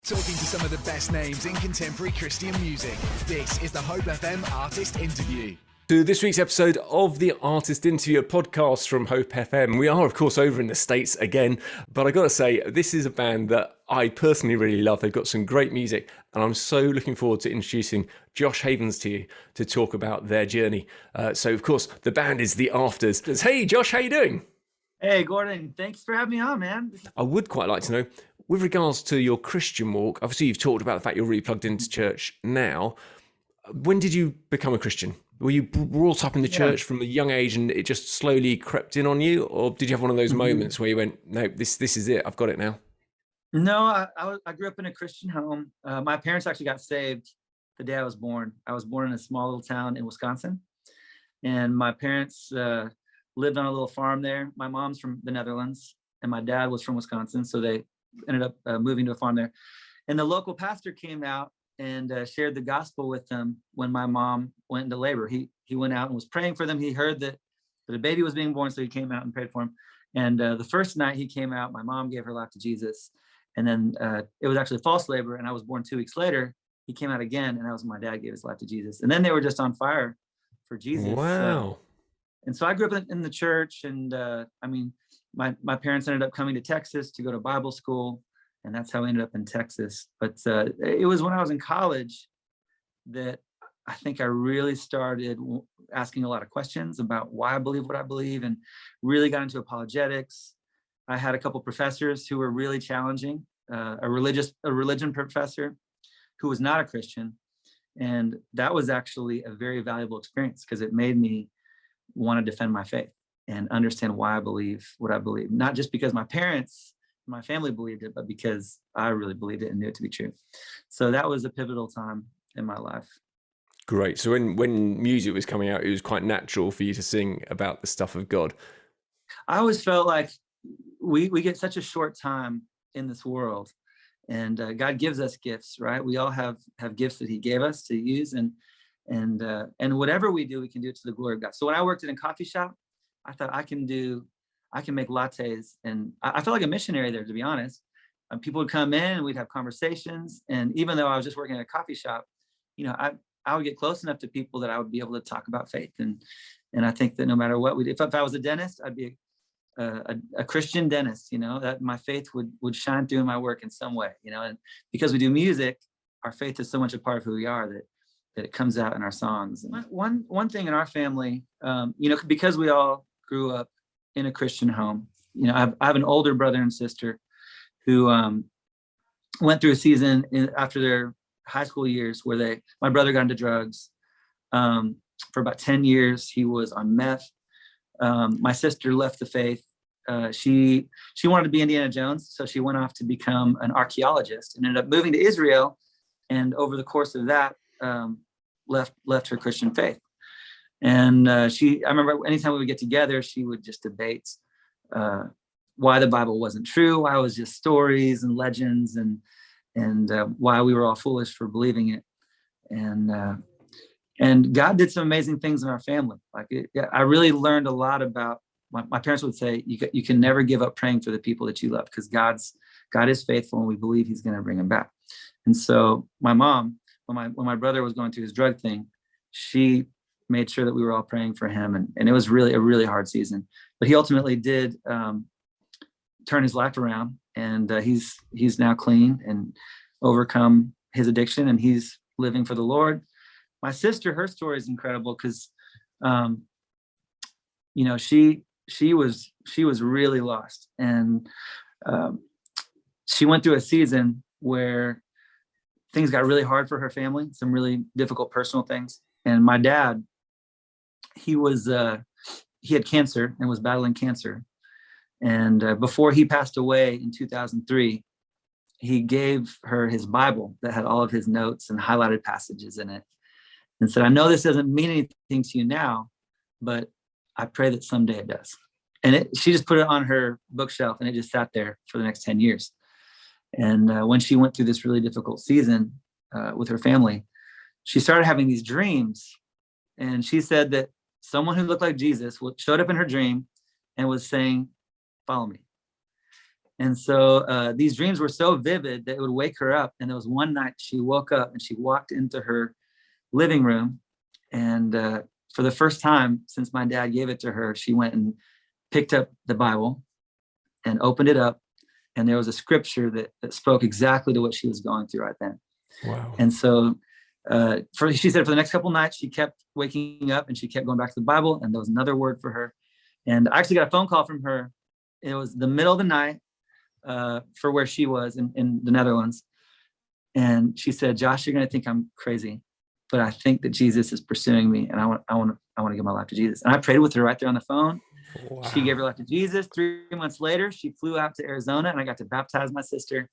Talking to some of the best names in contemporary Christian music. This is the Hope FM Artist Interview. To this week's episode of the Artist Interview, a podcast from Hope FM. We are, of course, over in the States again, but I got to say, this is a band that I personally really love. They've got some great music, and I'm so looking forward to introducing Josh Havens to you to talk about their journey. So, of course, the band is The Afters. Hey, Josh, how you doing? Hey, Gordon, thanks for having me on, man. I would quite like to know, with regards to your Christian walk, obviously you've talked about the fact you're really plugged into church now. When did you become a Christian? Were you brought up in the church from a young age and it just slowly crept in on you? Or did you have one of those moments where you went, no, this is it, I've got it now? No, I grew up in a Christian home. My parents actually got saved the day I was born. I was born in a small little town in Wisconsin. And my parents lived on a little farm there. My mom's from the Netherlands and my dad was from Wisconsin. So they ended up moving to a farm there. And the local pastor came out and shared the gospel with them when my mom went into labor. He went out and was praying for them. He heard that a baby was being born, so he came out and prayed for him. And the first night he came out, my mom gave her life to Jesus. And then it was actually false labor, and I was born 2 weeks later. He came out again, and that was when my dad gave his life to Jesus. And then they were just on fire for Jesus. Wow. And so I grew up in the church, and my parents ended up coming to Texas to go to Bible school. And that's how I ended up in Texas. But it was when I was in college that I think I really started asking a lot of questions about why I believe what I believe, and really got into apologetics. I had a couple professors who were really challenging, a religion professor who was not a Christian. And that was actually a very valuable experience because it made me want to defend my faith and understand why I believe what I believe. Not just because my family believed it, but because I really believed it and knew it to be true. So that was a pivotal time in my life. Great. So when music was coming out, it was quite natural for you to sing about the stuff of God. I always felt like we get such a short time in this world, and God gives us gifts, right? We all have gifts that he gave us to use, and whatever we do, we can do it to the glory of God. So when I worked in a coffee shop, I thought I can make lattes, and I felt like a missionary there, to be honest. People would come in and we'd have conversations. And even though I was just working at a coffee shop, I would get close enough to people that I would be able to talk about faith. And I think that no matter what we did, if I was a dentist, I'd be a Christian dentist, that my faith would shine through in my work in some way, and because we do music, our faith is so much a part of who we are that it comes out in our songs. One thing in our family, because we all grew up in a Christian home. I have an older brother and sister who went through a season after their high school years where my brother got into drugs. For about 10 years, he was on meth. My sister left the faith. She wanted to be Indiana Jones, so she went off to become an archaeologist and ended up moving to Israel. And over the course of that, left her Christian faith. And I remember anytime we would get together, she would just debate why the Bible wasn't true, why it was just stories and legends, and why we were all foolish for believing it. And God did some amazing things in our family. I really learned a lot about. My parents would say, you can never give up praying for the people that you love, because God is faithful, and we believe He's going to bring them back. And so my mom, when my brother was going through his drug thing, she made sure that we were all praying for him. And it was really a really hard season, but he ultimately did turn his life around, and he's now clean and overcome his addiction, and he's living for the Lord. My sister, her story is incredible because, she was really lost, and she went through a season where things got really hard for her family, some really difficult personal things. And my dad, he had cancer and was battling cancer. And before he passed away in 2003, he gave her his Bible that had all of his notes and highlighted passages in it, and said, I know this doesn't mean anything to you now, but I pray that someday it does. And she just put it on her bookshelf, and it just sat there for the next 10 years. And when she went through this really difficult season with her family, she started having these dreams. And she said that someone who looked like Jesus showed up in her dream and was saying, follow me. And so these dreams were so vivid that it would wake her up. And there was one night she woke up and she walked into her living room. And for the first time since my dad gave it to her, she went and picked up the Bible and opened it up. And there was a scripture that spoke exactly to what she was going through right then. Wow. And so she said for the next couple of nights, she kept waking up and she kept going back to the Bible. And there was another word for her. And I actually got a phone call from her. It was the middle of the night for where she was in the Netherlands. And she said, Josh, you're going to think I'm crazy, but I think that Jesus is pursuing me. And I want to give my life to Jesus. And I prayed with her right there on the phone. Wow. She gave her life to Jesus. 3 months later, she flew out to Arizona and I got to baptize my sister.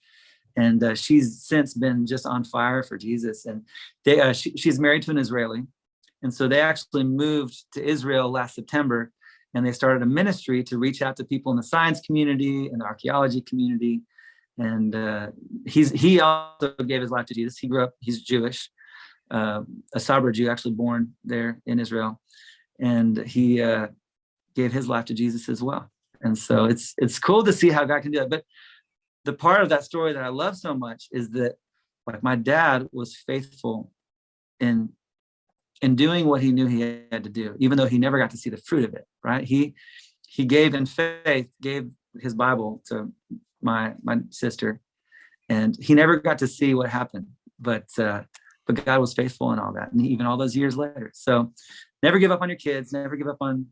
And she's since been just on fire for Jesus. And she's married to an Israeli. And so they actually moved to Israel last September, and they started a ministry to reach out to people in the science community and the archaeology community. And he also gave his life to Jesus. He's Jewish, a Sabra Jew, actually born there in Israel. And he gave his life to Jesus as well. And so it's cool to see how God can do it. But the part of that story that I love so much is that, like, my dad was faithful in doing what he knew he had to do, even though he never got to see the fruit of it, right? He gave in faith, gave his Bible to my sister, and he never got to see what happened, but God was faithful in all that, and even all those years later. So never give up on your kids, never give up on,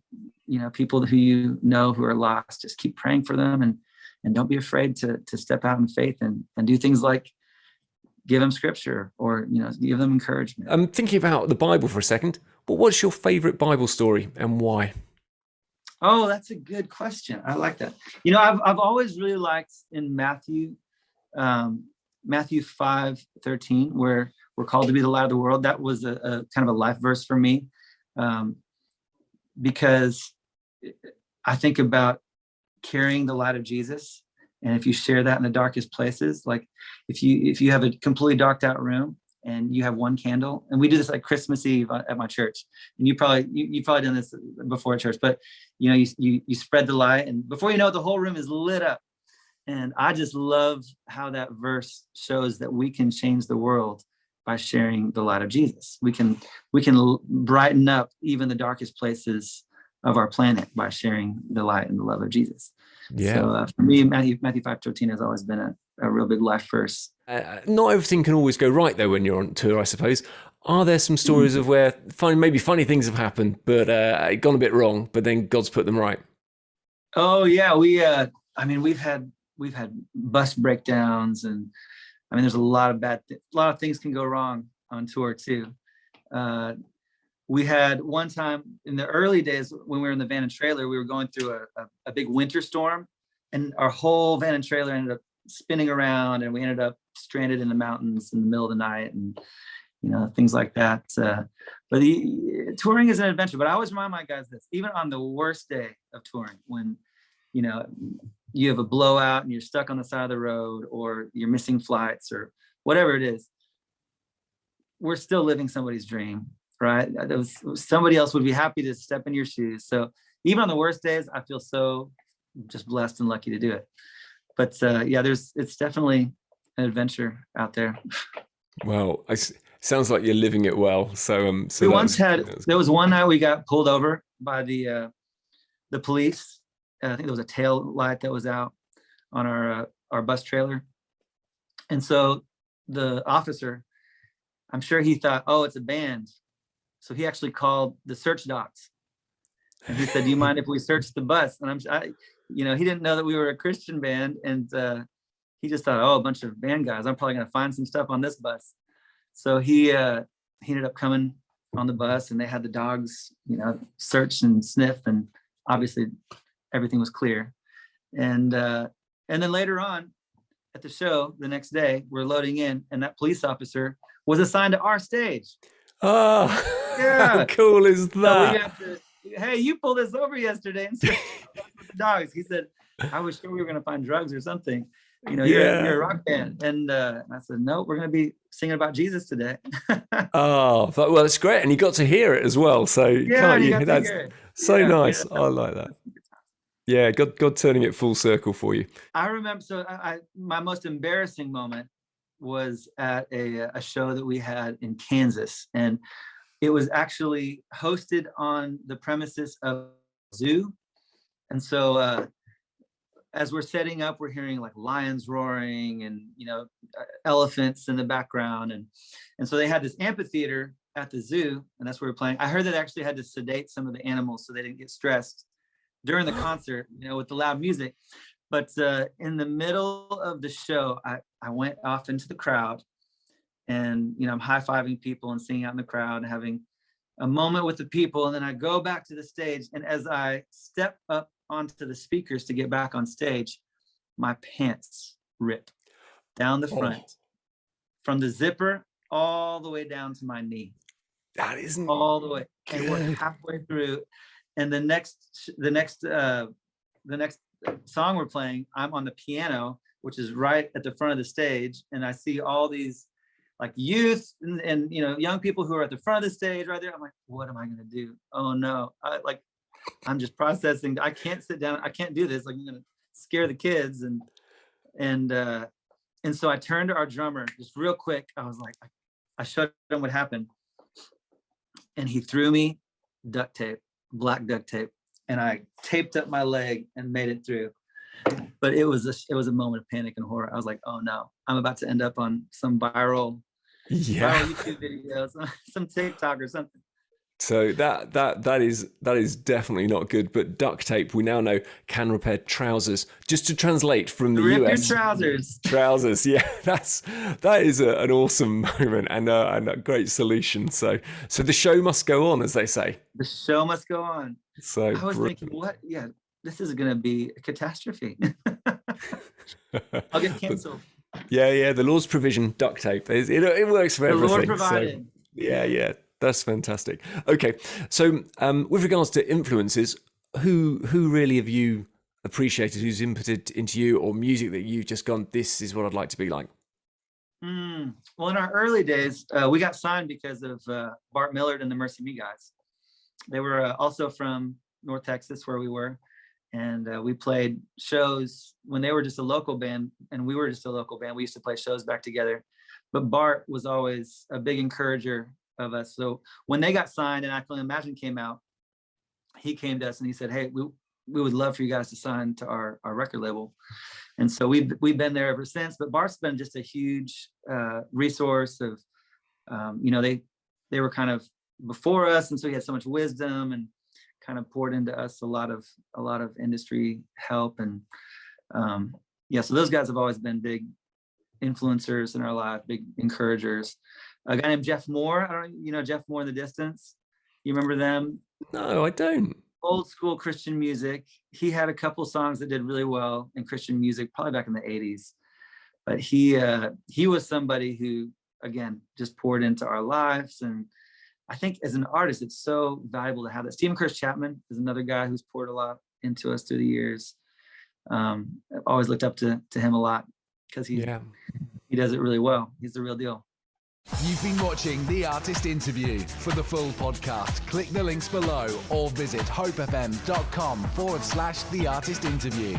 people who you know who are lost. Just keep praying for them, and don't be afraid to step out in faith and do things like give them scripture or, give them encouragement. I'm thinking about the Bible for a second, but what's your favorite Bible story and why? Oh, that's a good question. I like that. I've always really liked in Matthew 5:13, where we're called to be the light of the world. That was a kind of a life verse for me, because I think about carrying the light of Jesus. And if you share that in the darkest places, like if you have a completely darked out room and you have one candle, and we do this like Christmas Eve at my church, and you've probably done this before at church, but you spread the light, and before you know it, the whole room is lit up. And I just love how that verse shows that we can change the world by sharing the light of Jesus. We can brighten up even the darkest places of our planet by sharing the light and the love of Jesus. Yeah. So for me, Matthew 5:13 has always been a real big life verse. Not everything can always go right though when you're on tour, I suppose. Are there some stories of where maybe funny things have happened, but gone a bit wrong, but then God's put them right? Oh yeah, we've had bus breakdowns, and there's a lot of things can go wrong on tour too. We had one time in the early days when we were in the van and trailer, we were going through a big winter storm, and our whole van and trailer ended up spinning around, and we ended up stranded in the mountains in the middle of the night, and things like that. But touring is an adventure. But I always remind my guys this, even on the worst day of touring, when you have a blowout and you're stuck on the side of the road, or you're missing flights, or whatever it is, we're still living somebody's dream. Right? Somebody else would be happy to step in your shoes. So even on the worst days, I feel so just blessed and lucky to do it. But it's definitely an adventure out there. Well, sounds like you're living it well. So there was one night we got pulled over by the police. I think there was a tail light that was out on our bus trailer. And so the officer, I'm sure he thought, oh, it's a band. So he actually called the search docs, and he said, "Do you mind if we search the bus?" And he didn't know that we were a Christian band, and he just thought, "Oh, a bunch of band guys. I'm probably going to find some stuff on this bus." So he ended up coming on the bus, and they had the dogs, search and sniff, and obviously everything was clear. And then later on at the show the next day, we're loading in, and that police officer was assigned to our stage. Oh, yeah. How cool is that? So we got to, hey, you pulled us over yesterday and with the dogs. He said, I was sure we were going to find drugs or something. You're a rock band. And I said, no, we're going to be singing about Jesus today. Oh, well, it's great. And you got to hear it as well. So yeah, that's hear it. So nice. I like that. Yeah, God turning it full circle for you. I remember, so my most embarrassing moment was at a show that we had in Kansas, and it was actually hosted on the premises of a zoo. And so as we're setting up, we're hearing like lions roaring and, elephants in the background. And so they had this amphitheater at the zoo, and that's where we're playing. I heard that they actually had to sedate some of the animals so they didn't get stressed during the concert, with the loud music. But in the middle of the show, I went off into the crowd, and, I'm high-fiving people and singing out in the crowd and having a moment with the people. And then I go back to the stage, and as I step up onto the speakers to get back on stage, my pants rip down the front, from the zipper all the way down to my knee. That isn't all the way. good. And we're halfway through, and the next song we're playing, I'm on the piano, which is right at the front of the stage, and I see all these like youth and young people who are at the front of the stage right there. I'm like, what am I gonna do? Oh no. I'm just processing. I can't sit down. I can't do this. Like, I'm gonna scare the kids. And so I turned to our drummer just real quick. I was like, I showed him what happened, and he threw me duct tape, black duct tape, and I taped up my leg and made it through. But it was a moment of panic and horror. I was like, oh no, I'm about to end up on some viral YouTube videos, some TikTok or something. So that is definitely not good. But duct tape, we now know, can repair trousers. Just to translate from the Rip US, your trousers. Trousers, yeah, that is an awesome moment and a great solution. So the show must go on, as they say. The show must go on. So I was thinking, what? Yeah, this is going to be a catastrophe. I'll get canceled. Yeah. The Lord's provision, duct tape. It works for everything. The Lord provided. So, yeah. That's fantastic. Okay, so with regards to influences, who really have you appreciated? Who's inputted into you, or music that you've just gone, this is what I'd like to be like? Well, in our early days, we got signed because of Bart Millard and the Mercy Me guys. They were also from North Texas, where we were, and we played shows when they were just a local band and we were just a local band. We used to play shows back together, but Bart was always a big encourager of us. So when they got signed and I Can Only Imagine came out, he came to us and he said, hey, we would love for you guys to sign to our record label. And so we've been there ever since. But Bart's been just a huge resource of, they were kind of before us, and so he had so much wisdom and kind of poured into us a lot of industry help. And so those guys have always been big influencers in our life, big encouragers. A guy named Jeff Moore. I don't know, Jeff Moore in the Distance. You remember them? No, I don't. Old school Christian music. He had a couple songs that did really well in Christian music, probably back in the 80s. But he was somebody who, again, just poured into our lives. And I think as an artist, it's so valuable to have that. Stephen Curtis Chapman is another guy who's poured a lot into us through the years. I've always looked up to him a lot because he does it really well. He's the real deal. You've been watching The Artist Interview. For the full podcast, click the links below or visit hopefm.com/The Artist Interview.